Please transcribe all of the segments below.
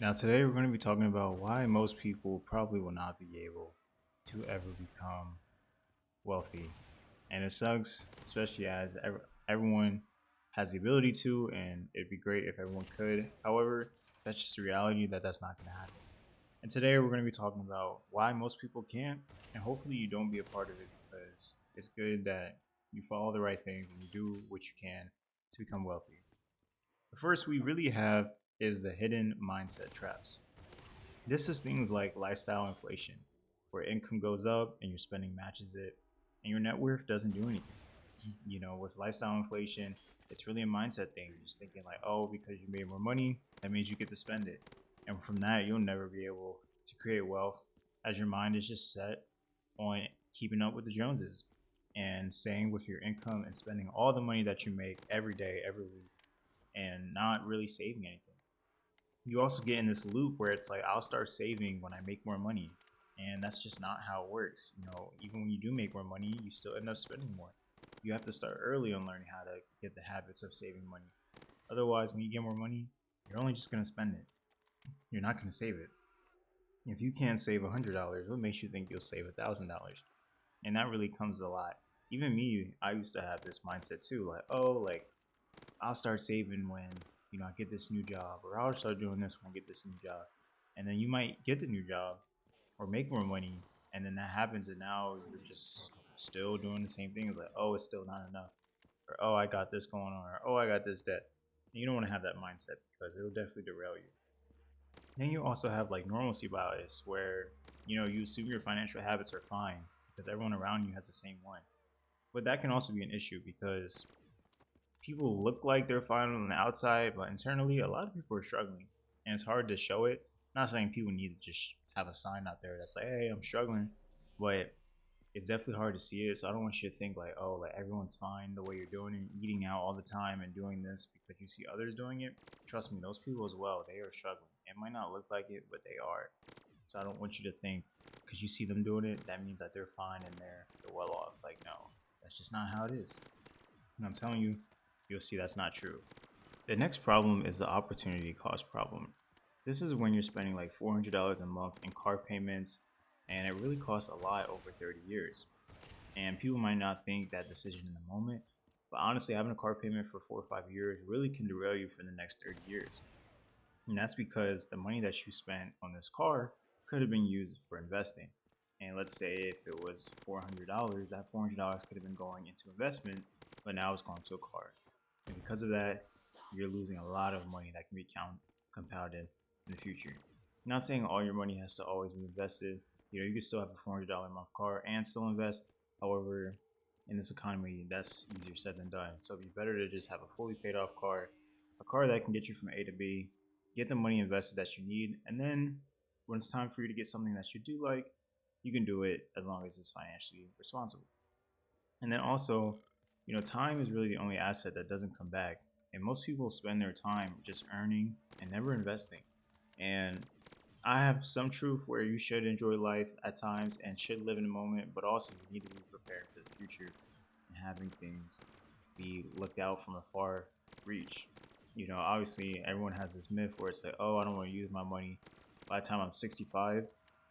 Now, today we're going to be talking about why most people probably will not be able to ever become wealthy. And it sucks, especially as everyone has the ability to, and it'd be great if everyone could. However, that's just the reality that that's not going to happen. And today we're going to be talking about why most people can't, and hopefully you don't be a part of it because it's good that you follow the right things and you do what you can to become wealthy. The first we really have is the hidden mindset traps. This is things like lifestyle inflation, where income goes up and your spending matches it, and your net worth doesn't do anything. With lifestyle inflation, it's really a mindset thing. You're just thinking like, oh, because you made more money, that means you get to spend it. And from that, you'll never be able to create wealth as your mind is just set on keeping up with the Joneses and staying with your income and spending all the money that you make every day, every week, and not really saving anything. You also get in this loop where it's like I'll start saving when I make more money, and that's just not how it works. Even when you do make more money, you still end up spending more. You have to start early on learning how to get the habits of saving money. Otherwise, when you get more money, you're only just going to spend it. You're not going to save it. If you can't save $100, what makes you think you'll save $1,000? And that really comes a lot. Even me, I used to have this mindset too, like, oh, like I'll start saving when I get this new job, or I'll start doing this when I get this new job. And then you might get the new job or make more money, and then that happens, and now you're just still doing the same thing. It's like, oh, it's still not enough, or oh, I got this going on, or oh, I got this debt. And you don't want to have that mindset because it'll definitely derail you. Then you also have like normalcy bias, where you assume your financial habits are fine because everyone around you has the same one. But that can also be an issue because people look like they're fine on the outside, but internally, a lot of people are struggling, and it's hard to show it. Not saying people need to just have a sign out there that's like, "Hey, I'm struggling," but it's definitely hard to see it. So I don't want you to think like, "Oh, like everyone's fine the way you're doing it, eating out all the time and doing this because you see others doing it." Trust me, those people as well, they are struggling. It might not look like it, but they are. So I don't want you to think because you see them doing it, that means that they're fine and they're well off. Like, no, that's just not how it is. And I'm telling you, you'll see that's not true. The next problem is the opportunity cost problem. This is when you're spending like $400 a month in car payments, and it really costs a lot over 30 years. And people might not think that decision in the moment, but honestly, having a car payment for 4 or 5 years really can derail you for the next 30 years. And that's because the money that you spent on this car could have been used for investing. And let's say if it was $400, that $400 could have been going into investment, but now it's going to a car. And because of that, you're losing a lot of money that can be compounded in the future. I'm not saying all your money has to always be invested. You can still have a $400 a month car and still invest. However, in this economy, that's easier said than done. So it'd be better to just have a fully paid off car, a car that can get you from A to B, get the money invested that you need, and then when it's time for you to get something that you do like, you can do it as long as it's financially responsible. And then also, time is really the only asset that doesn't come back. And most people spend their time just earning and never investing. And I have some truth where you should enjoy life at times and should live in the moment, but also you need to be prepared for the future and having things be looked out from a far reach. Obviously, everyone has this myth where it's like, oh, I don't want to use my money by the time I'm 65.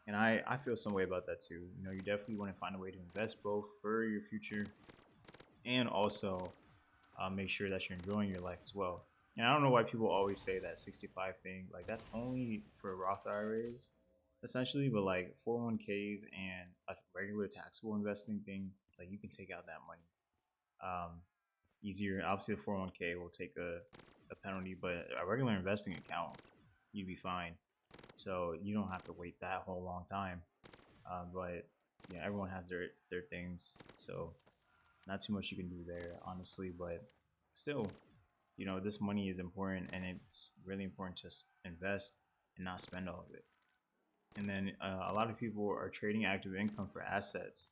And I feel some way about that too. You definitely want to find a way to invest both for your future and also make sure that you're enjoying your life as well. And I don't know why people always say that 65 thing. Like, that's only for Roth IRAs, essentially, but like 401ks and a regular taxable investing thing, like you can take out that money easier. Obviously, the 401k will take a penalty, but a regular investing account, you'd be fine. So you don't have to wait that whole long time. But yeah, everyone has their things, so not too much you can do there, honestly. But still, this money is important, and it's really important to invest and not spend all of it. And then a lot of people are trading active income for assets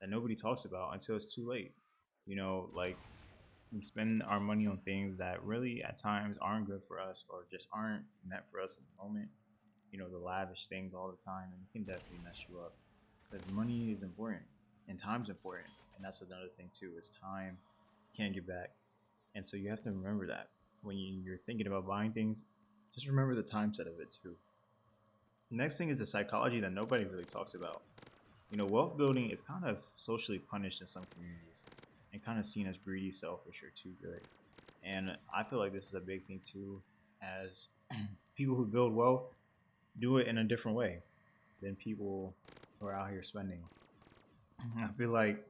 that nobody talks about until it's too late. Like we spend our money on things that really at times aren't good for us or just aren't meant for us in the moment. The lavish things all the time, and it can definitely mess you up because money is important and time's important. And that's another thing too, is time you can't get back. And so you have to remember that when you're thinking about buying things, just remember the time set of it too. The next thing is the psychology that nobody really talks about. Wealth building is kind of socially punished in some communities and kind of seen as greedy, selfish, or too good. And I feel like this is a big thing too, as people who build wealth do it in a different way than people who are out here spending. I feel like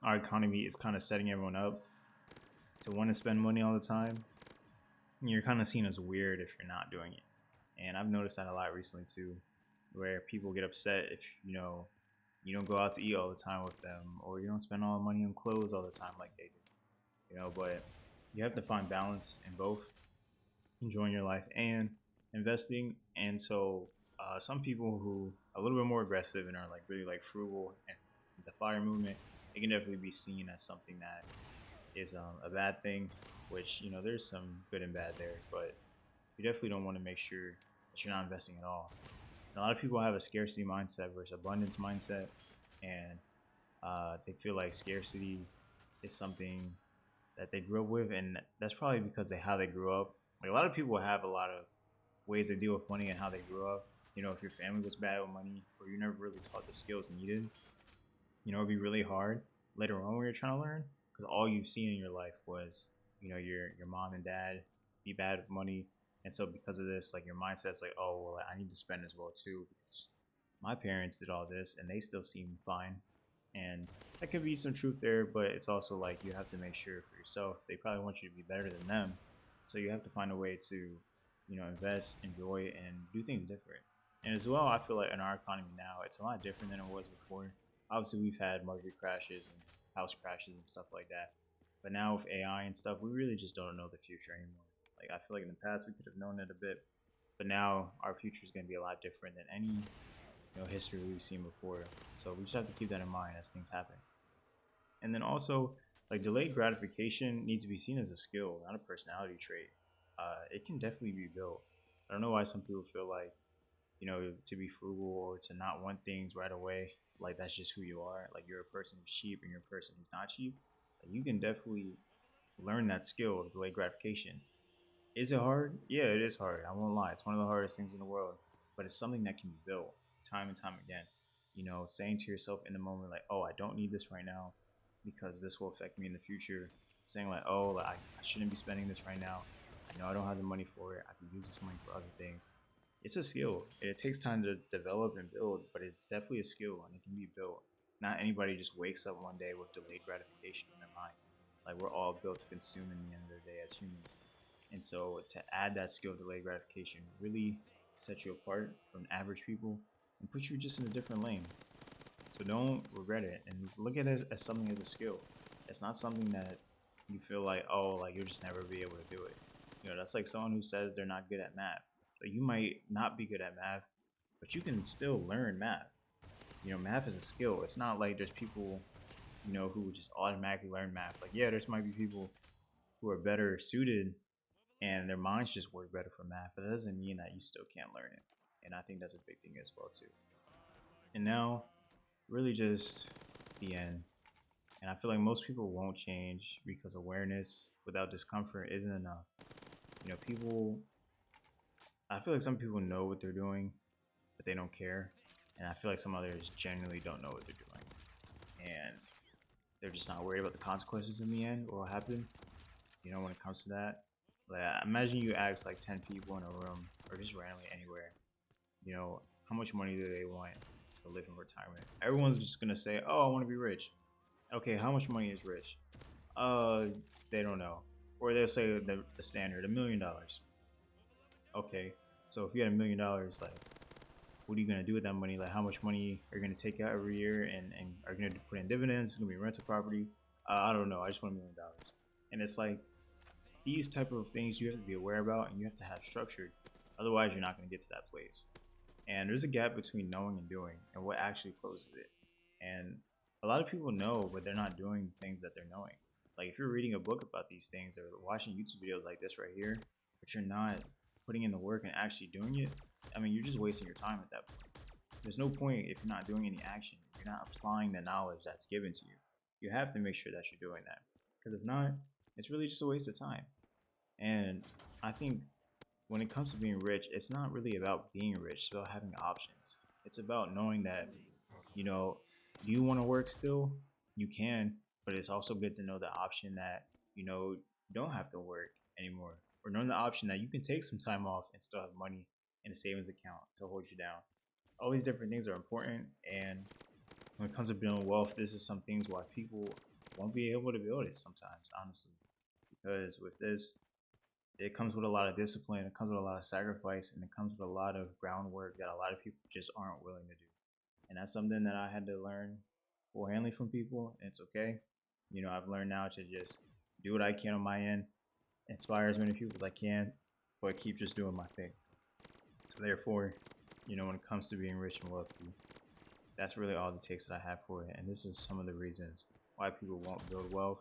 our economy is kind of setting everyone up to want to spend money all the time. You're kind of seen as weird if you're not doing it. And I've noticed that a lot recently too, where people get upset if you don't go out to eat all the time with them, or you don't spend all the money on clothes all the time like they do. But you have to find balance in both enjoying your life and investing. And so some people who are a little bit more aggressive and are like really like frugal and the fire movement, it can definitely be seen as something that is a bad thing, which there's some good and bad there, but you definitely don't want to make sure that you're not investing at all. And a lot of people have a scarcity mindset versus abundance mindset, and they feel like scarcity is something that they grew up with, and that's probably because of how they grew up. Like a lot of people have a lot of ways they deal with money and how they grew up. If your family was bad with money, or you never really taught the skills needed, it'd be really hard later on when you're trying to learn, because all you've seen in your life was your mom and dad be bad with money. And so because of this, like your mindset's like, oh well, I need to spend as well too, because my parents did all this and they still seem fine. And that could be some truth there, but it's also like you have to make sure for yourself, they probably want you to be better than them, so you have to find a way to invest, enjoy, and do things different. And as well, I feel like in our economy now, it's a lot different than it was before. Obviously, we've had market crashes and house crashes and stuff like that, but now with AI and stuff, we really just don't know the future anymore. Like I feel like in the past we could have known it a bit, but now our future is going to be a lot different than any history we've seen before. So we just have to keep that in mind as things happen. And then also, like delayed gratification needs to be seen as a skill, not a personality trait. It can definitely be built. I don't know why some people feel like to be frugal or to not want things right away, like that's just who you are. Like you're a person who's cheap and you're a person who's not cheap. Like, you can definitely learn that skill of delayed gratification. Is it hard? Yeah, it is hard. I won't lie. It's one of the hardest things in the world, but it's something that can be built time and time again. Saying to yourself in the moment, like, oh, I don't need this right now because this will affect me in the future. Saying, like, oh, like, I shouldn't be spending this right now. I know I don't have the money for it. I can use this money for other things. It's a skill. It takes time to develop and build, but it's definitely a skill and it can be built. Not anybody just wakes up one day with delayed gratification in their mind. Like, we're all built to consume in the end of the day as humans. And so to add that skill of delayed gratification really sets you apart from average people and puts you just in a different lane. So don't regret it and look at it as something as a skill. It's not something that you feel like, oh, like you'll just never be able to do it. That's like someone who says they're not good at math. Like you might not be good at math, but you can still learn math. Math is a skill. It's not like there's people, who just automatically learn math. Like, yeah, there's might be people who are better suited and their minds just work better for math, but that doesn't mean that you still can't learn it. And I think that's a big thing as well too. And now, really just the end. And I feel like most people won't change because awareness without discomfort isn't enough. People, I feel like some people know what they're doing, but they don't care. And I feel like some others genuinely don't know what they're doing. And they're just not worried about the consequences in the end, what will happen, when it comes to that. Like, imagine you ask like 10 people in a room or just randomly anywhere, how much money do they want to live in retirement? Everyone's just gonna say, oh, I want to be rich. Okay, how much money is rich? Uh, they don't know. Or they'll say the standard, $1 million. Okay, so if you had $1 million, like, what are you gonna do with that money? Like, how much money are you gonna take out every year, and are you gonna put in dividends? It's gonna be rental property. I don't know. I just want $1 million. And it's like these type of things you have to be aware about, and you have to have structured. Otherwise, you're not gonna get to that place. And there's a gap between knowing and doing, and what actually closes it. And a lot of people know, but they're not doing the things that they're knowing. Like if you're reading a book about these things or watching YouTube videos like this right here, but you're not putting in the work and actually doing it, I mean, you're just wasting your time at that point. There's no point if you're not doing any action. You're not applying the knowledge that's given to you. You have to make sure that you're doing that. Because if not, it's really just a waste of time. And I think when it comes to being rich, it's not really about being rich, it's about having options. It's about knowing that, you know, do you want to work still? You can, but it's also good to know the option that, you don't have to work anymore. Or knowing the option that you can take some time off and still have money in a savings account to hold you down. All these different things are important, and when it comes to building wealth, this is some things why people won't be able to build it sometimes, honestly. Because with this, it comes with a lot of discipline, it comes with a lot of sacrifice, and it comes with a lot of groundwork that a lot of people just aren't willing to do. And that's something that I had to learn handling from people. And it's okay. I've learned now to just do what I can on my end, inspire as many people as I can, but keep just doing my thing. So therefore, when it comes to being rich and wealthy, that's really all it takes that I have for it. And this is some of the reasons why people won't build wealth.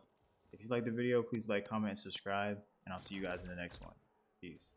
If you like the video, please like, comment, and subscribe, and I'll see you guys in the next one. Peace.